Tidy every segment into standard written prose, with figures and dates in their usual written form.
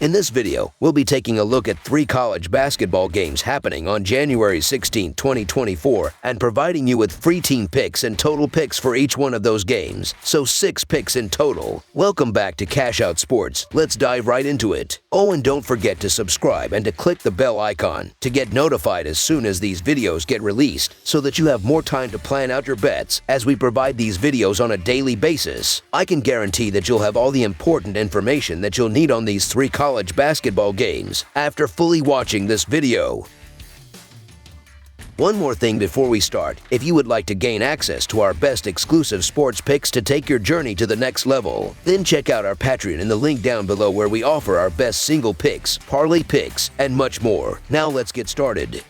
In this video, we'll be taking a look at 3 college basketball games happening on January 16, 2024, and providing you with free team picks and total picks for each one of those games, so 6 picks in total. Welcome back to Cash Out Sports. Let's dive right into it. Oh, and don't forget to subscribe and to click the bell icon to get notified as soon as these videos get released, so that you have more time to plan out your bets as we provide these videos on a daily basis. I can guarantee that you'll have all the important information that you'll need on these 3 college basketball games after fully watching this video. One more thing before we start: if you would like to gain access to our best exclusive sports picks to take your journey to the next level, then check out our Patreon in the link down below, where we offer our best single picks, parlay picks, and much more. Now let's get started.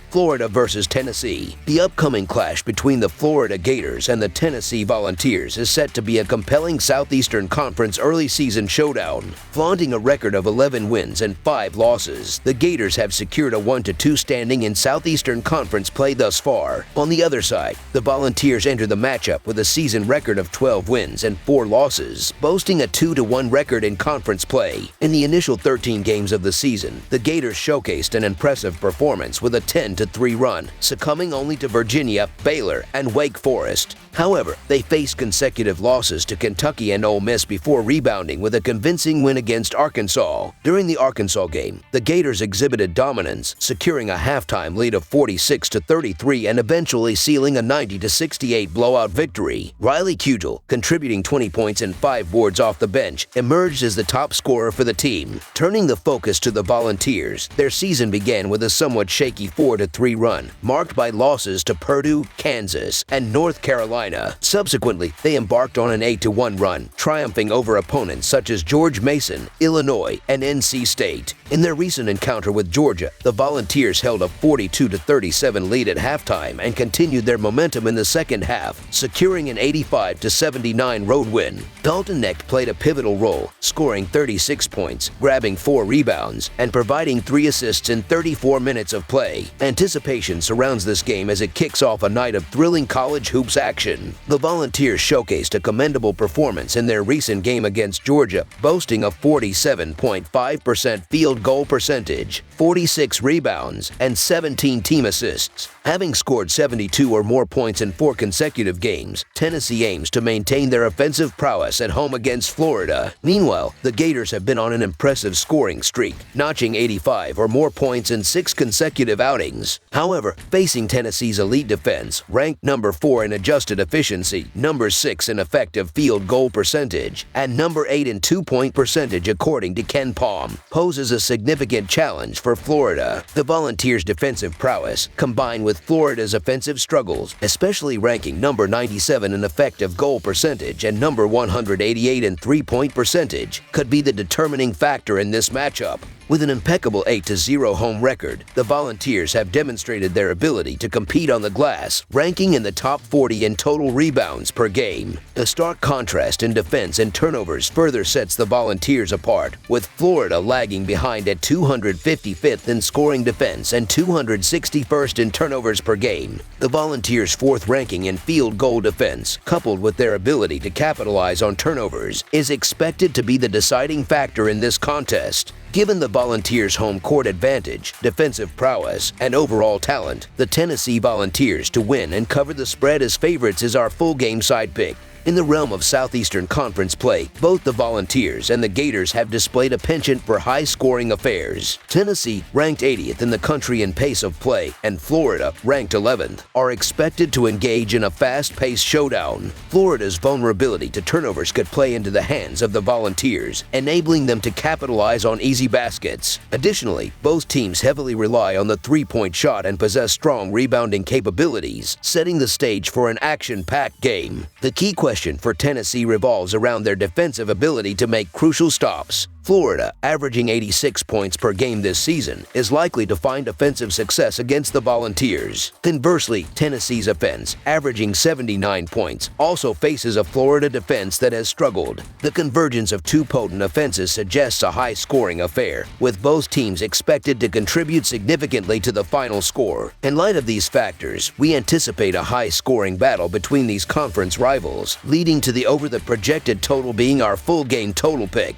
Florida versus Tennessee. The upcoming clash between the Florida Gators and the Tennessee Volunteers is set to be a compelling Southeastern Conference early season showdown. Flaunting a record of 11 wins and 5 losses, the Gators have secured a 1-2 standing in Southeastern Conference play thus far. On the other side, the Volunteers enter the matchup with a season record of 12 wins and 4 losses, boasting a 2-1 record in conference play. In the initial 13 games of the season, the Gators showcased an impressive performance with a 10-3 run, succumbing only to Virginia, Baylor, and Wake Forest. However, they faced consecutive losses to Kentucky and Ole Miss before rebounding with a convincing win against Arkansas. During the Arkansas game, the Gators exhibited dominance, securing a halftime lead of 46-33 and eventually sealing a 90-68 blowout victory. Riley Cugel, contributing 20 points and 5 boards off the bench, emerged as the top scorer for the team. Turning the focus to the Volunteers, their season began with a somewhat shaky 4-3 run, marked by losses to Purdue, Kansas, and North Carolina. Subsequently, they embarked on an 8-1 run, triumphing over opponents such as George Mason, Illinois, and NC State. In their recent encounter with Georgia, the Volunteers held a 42-37 lead at halftime and continued their momentum in the second half, securing an 85-79 road win. Dalton Knecht played a pivotal role, scoring 36 points, grabbing 4 rebounds, and providing 3 assists in 34 minutes of play. Anticipation surrounds this game as it kicks off a night of thrilling college hoops action. The Volunteers showcased a commendable performance in their recent game against Georgia, boasting a 47.5% field goal percentage, 46 rebounds, and 17 team assists. Having scored 72 or more points in 4 consecutive games, Tennessee aims to maintain their offensive prowess at home against Florida. Meanwhile, the Gators have been on an impressive scoring streak, notching 85 or more points in 6 consecutive outings. However, facing Tennessee's elite defense, ranked number 4 in adjusted efficiency, number 6 in effective field goal percentage, and number 8 in 2-point percentage according to Ken Palm, poses a significant challenge for Florida. The Volunteers' defensive prowess, combined with Florida's offensive struggles, especially ranking number 97 in effective goal percentage and number 188 in 3-point percentage, could be the determining factor in this matchup. With an impeccable 8-0 home record, the Volunteers have demonstrated their ability to compete on the glass, ranking in the top 40 in total rebounds per game. The stark contrast in defense and turnovers further sets the Volunteers apart, with Florida lagging behind at 255th in scoring defense and 261st in turnovers per game. The Volunteers' 4th ranking in field goal defense, coupled with their ability to capitalize on turnovers, is expected to be the deciding factor in this contest. Given the Volunteers' home court advantage, defensive prowess, and overall talent, the Tennessee Volunteers to win and cover the spread as favorites is our full game side pick. In the realm of Southeastern Conference play, both the Volunteers and the Gators have displayed a penchant for high-scoring affairs. Tennessee, ranked 80th in the country in pace of play, and Florida, ranked 11th, are expected to engage in a fast-paced showdown. Florida's vulnerability to turnovers could play into the hands of the Volunteers, enabling them to capitalize on easy baskets. Additionally, both teams heavily rely on the 3-point shot and possess strong rebounding capabilities, setting the stage for an action-packed game. The key question for Tennessee revolves around their defensive ability to make crucial stops. Florida, averaging 86 points per game this season, is likely to find offensive success against the Volunteers. Conversely, Tennessee's offense, averaging 79 points, also faces a Florida defense that has struggled. The convergence of 2 potent offenses suggests a high-scoring affair, with both teams expected to contribute significantly to the final score. In light of these factors, we anticipate a high-scoring battle between these conference rivals, leading to the over the projected total being our full game total pick.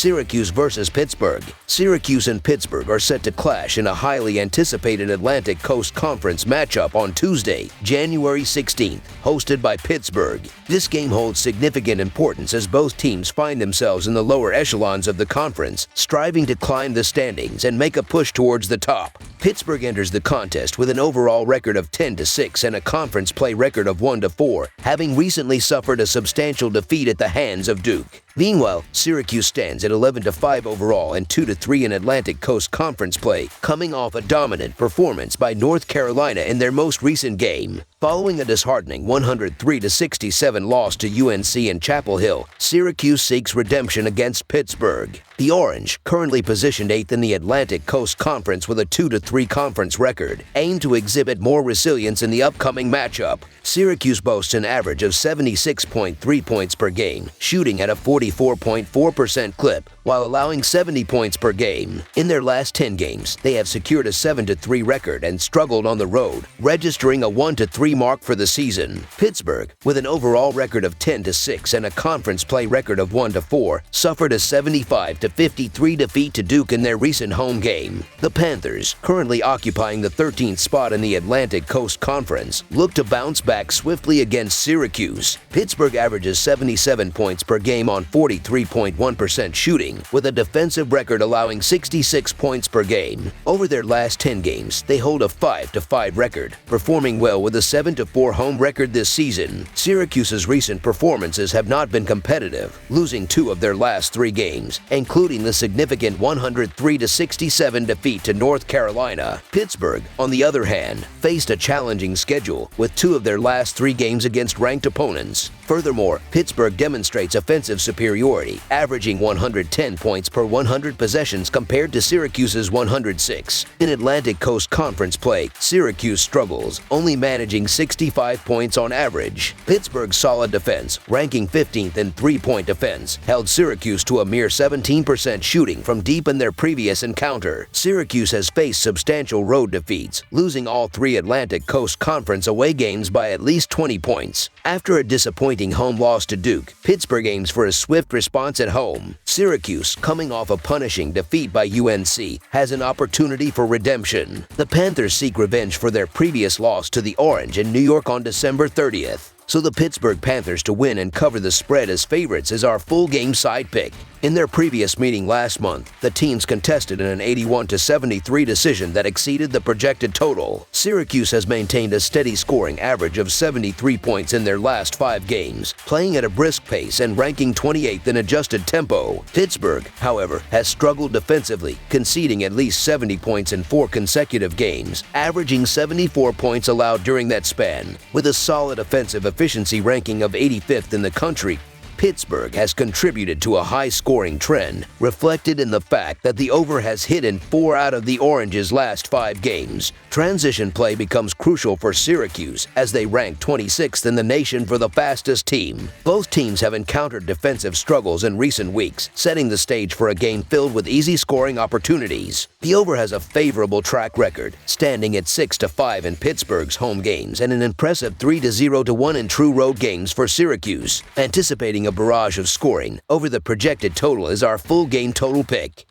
Syracuse versus Pittsburgh. Syracuse and Pittsburgh are set to clash in a highly anticipated Atlantic Coast Conference matchup on Tuesday, January 16th, hosted by Pittsburgh. This game holds significant importance as both teams find themselves in the lower echelons of the conference, striving to climb the standings and make a push towards the top. Pittsburgh enters the contest with an overall record of 10-6 and a conference play record of 1-4, having recently suffered a substantial defeat at the hands of Duke. Meanwhile, Syracuse stands at 11-5 overall and 2-3 in Atlantic Coast Conference play, coming off a dominant performance by North Carolina in their most recent game. Following a disheartening 103-67 loss to UNC in Chapel Hill, Syracuse seeks redemption against Pittsburgh. The Orange, currently positioned 8th in the Atlantic Coast Conference with a 2-3 conference record, aim to exhibit more resilience in the upcoming matchup. Syracuse boasts an average of 76.3 points per game, shooting at a 44.4% clip, while allowing 70 points per game. In their last 10 games, they have secured a 7-3 record and struggled on the road, registering a 1-3 mark for the season. Pittsburgh, with an overall record of 10-6 and a conference play record of 1-4, suffered a 75-53 defeat to Duke in their recent home game. The Panthers, currently occupying the 13th spot in the Atlantic Coast Conference, look to bounce back swiftly against Syracuse. Pittsburgh averages 77 points per game on 43.1% shooting, with a defensive record allowing 66 points per game. Over their last 10 games, they hold a 5-5 record, performing well with a 7-4 home record this season. Syracuse's recent performances have not been competitive, losing 2 of their last 3 games, including the significant 103-67 defeat to North Carolina. Pittsburgh, on the other hand, faced a challenging schedule, with 2 of their last 3 games against ranked opponents. Furthermore, Pittsburgh demonstrates offensive superiority, averaging 110 points per 100 possessions compared to Syracuse's 106. In Atlantic Coast Conference play, Syracuse struggles, only managing 65 points on average. Pittsburgh's solid defense, ranking 15th in three-point defense, held Syracuse to a mere 17% shooting from deep in their previous encounter. Syracuse has faced substantial road defeats, losing all 3 Atlantic Coast Conference away games by at least 20 points. After a disappointing home loss to Duke, Pittsburgh aims for a swift response at home. Syracuse, coming off a punishing defeat by UNC, has an opportunity for redemption. The Panthers seek revenge for their previous loss to the Orange in New York on December 30th. So the Pittsburgh Panthers to win and cover the spread as favorites is our full game side pick. In their previous meeting last month, the teams contested in an 81-73 decision that exceeded the projected total. Syracuse has maintained a steady scoring average of 73 points in their last 5 games, playing at a brisk pace and ranking 28th in adjusted tempo. Pittsburgh, however, has struggled defensively, conceding at least 70 points in 4 consecutive games, averaging 74 points allowed during that span. With a solid offensive efficiency ranking of 85th in the country, Pittsburgh has contributed to a high-scoring trend, reflected in the fact that the over has hit in 4 out of the Orange's last 5 games. Transition play becomes crucial for Syracuse, as they rank 26th in the nation for the fastest team. Both teams have encountered defensive struggles in recent weeks, setting the stage for a game filled with easy scoring opportunities. The over has a favorable track record, standing at 6-5 in Pittsburgh's home games and an impressive 3-0-1 in true road games for Syracuse. Anticipating a barrage of scoring over the projected total is our full game total pick.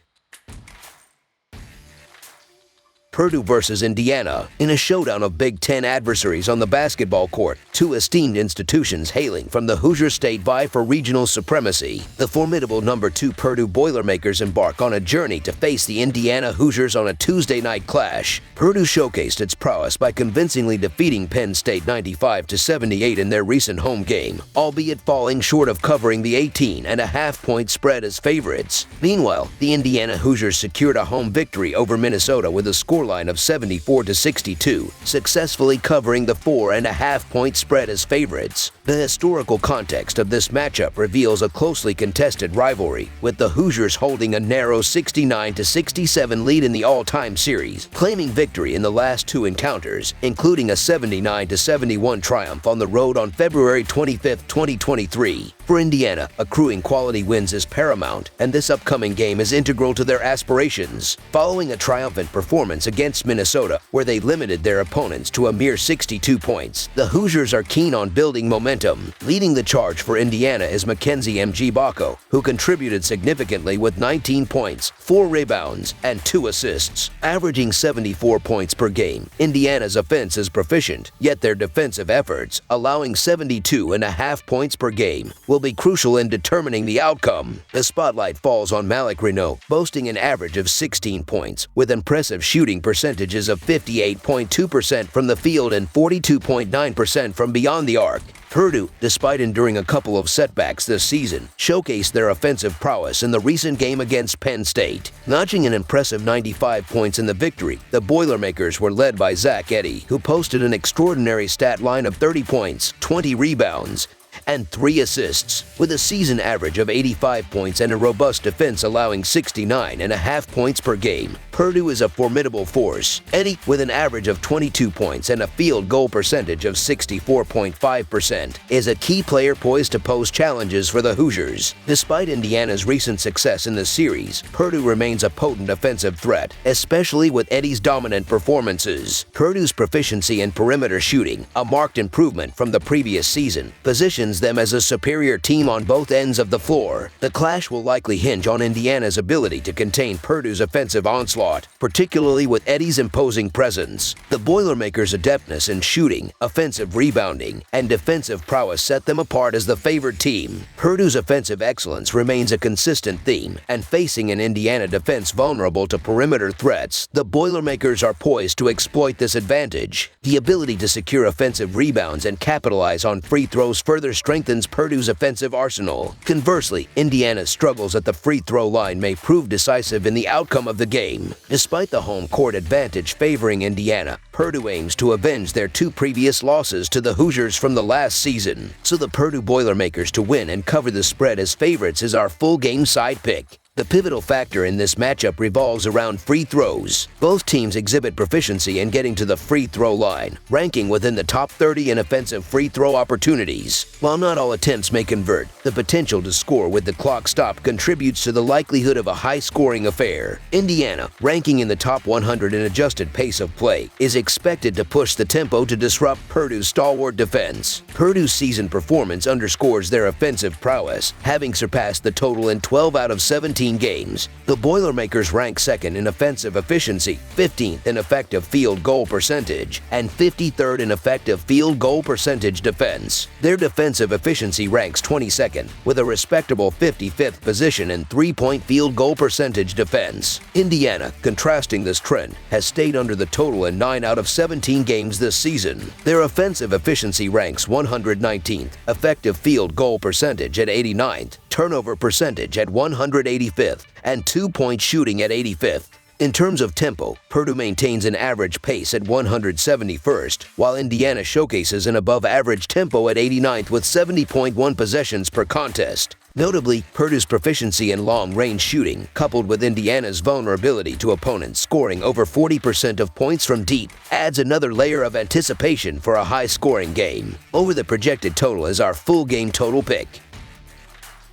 Purdue versus Indiana. In a showdown of Big Ten adversaries on the basketball court, 2 esteemed institutions hailing from the Hoosier State vie for regional supremacy. The formidable number 2 Purdue Boilermakers embark on a journey to face the Indiana Hoosiers on a Tuesday night clash. Purdue showcased its prowess by convincingly defeating Penn State 95-78 in their recent home game, albeit falling short of covering the 18.5-point spread as favorites. Meanwhile, the Indiana Hoosiers secured a home victory over Minnesota with a scoreline of 74-62, successfully covering the 4.5-point spread as favorites. The historical context of this matchup reveals a closely contested rivalry, with the Hoosiers holding a narrow 69-67 lead in the all-time series, claiming victory in the last 2 encounters, including a 79-71 triumph on the road on February 25, 2023. For Indiana, accruing quality wins is paramount, and this upcoming game is integral to their aspirations. Following a triumphant performance against Minnesota, where they limited their opponents to a mere 62 points, the Hoosiers are keen on building momentum. Leading the charge for Indiana is Mackenzie Mgbako, who contributed significantly with 19 points, 4 rebounds, and 2 assists. Averaging 74 points per game, Indiana's offense is proficient, yet their defensive efforts, allowing 72.5 points per game, will be crucial in determining the outcome. The spotlight falls on Malik Renaud, boasting an average of 16 points, with impressive shooting percentages of 58.2% from the field and 42.9% from beyond the arc. Purdue, despite enduring a couple of setbacks this season, showcased their offensive prowess in the recent game against Penn State. Notching an impressive 95 points in the victory, the Boilermakers were led by Zach Edey, who posted an extraordinary stat line of 30 points, 20 rebounds, and 3 assists, with a season average of 85 points and a robust defense allowing 69.5 points per game. Purdue is a formidable force. Edey, with an average of 22 points and a field goal percentage of 64.5%, is a key player poised to pose challenges for the Hoosiers. Despite Indiana's recent success in the series, Purdue remains a potent offensive threat, especially with Edey's dominant performances. Purdue's proficiency in perimeter shooting, a marked improvement from the previous season, positions them as a superior team on both ends of the floor. The clash will likely hinge on Indiana's ability to contain Purdue's offensive onslaught, particularly with Edey's imposing presence. The Boilermakers' adeptness in shooting, offensive rebounding, and defensive prowess set them apart as the favored team. Purdue's offensive excellence remains a consistent theme, and facing an Indiana defense vulnerable to perimeter threats, the Boilermakers are poised to exploit this advantage. The ability to secure offensive rebounds and capitalize on free throws further strengthens Purdue's offensive arsenal. Conversely, Indiana's struggles at the free throw line may prove decisive in the outcome of the game. Despite the home court advantage favoring Indiana, Purdue aims to avenge their 2 previous losses to the Hoosiers from the last season. So the Purdue Boilermakers to win and cover the spread as favorites is our full game side pick. The pivotal factor in this matchup revolves around free throws. Both teams exhibit proficiency in getting to the free throw line, ranking within the top 30 in offensive free throw opportunities. While not all attempts may convert, the potential to score with the clock stopped contributes to the likelihood of a high-scoring affair. Indiana, ranking in the top 100 in adjusted pace of play, is expected to push the tempo to disrupt Purdue's stalwart defense. Purdue's season performance underscores their offensive prowess, having surpassed the total in 12 out of 17 games. The Boilermakers rank second in offensive efficiency, 15th in effective field goal percentage, and 53rd in effective field goal percentage defense. Their defensive efficiency ranks 22nd, with a respectable 55th position in three-point field goal percentage defense. Indiana, contrasting this trend, has stayed under the total in 9 out of 17 games this season. Their offensive efficiency ranks 119th, effective field goal percentage at 89th, turnover percentage at 185th, and 2-point shooting at 85th. In terms of tempo, Purdue maintains an average pace at 171st, while Indiana showcases an above-average tempo at 89th with 70.1 possessions per contest. Notably, Purdue's proficiency in long-range shooting, coupled with Indiana's vulnerability to opponents scoring over 40% of points from deep, adds another layer of anticipation for a high-scoring game. Over the projected total is our full game total pick.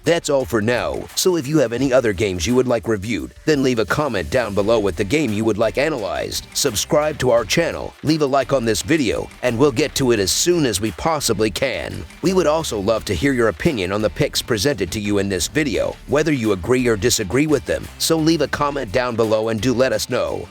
That's all for now, so if you have any other games you would like reviewed, then leave a comment down below with the game you would like analyzed. Subscribe to our channel, leave a like on this video, and we'll get to it as soon as we possibly can. We would also love to hear your opinion on the picks presented to you in this video, whether you agree or disagree with them, so leave a comment down below and do let us know.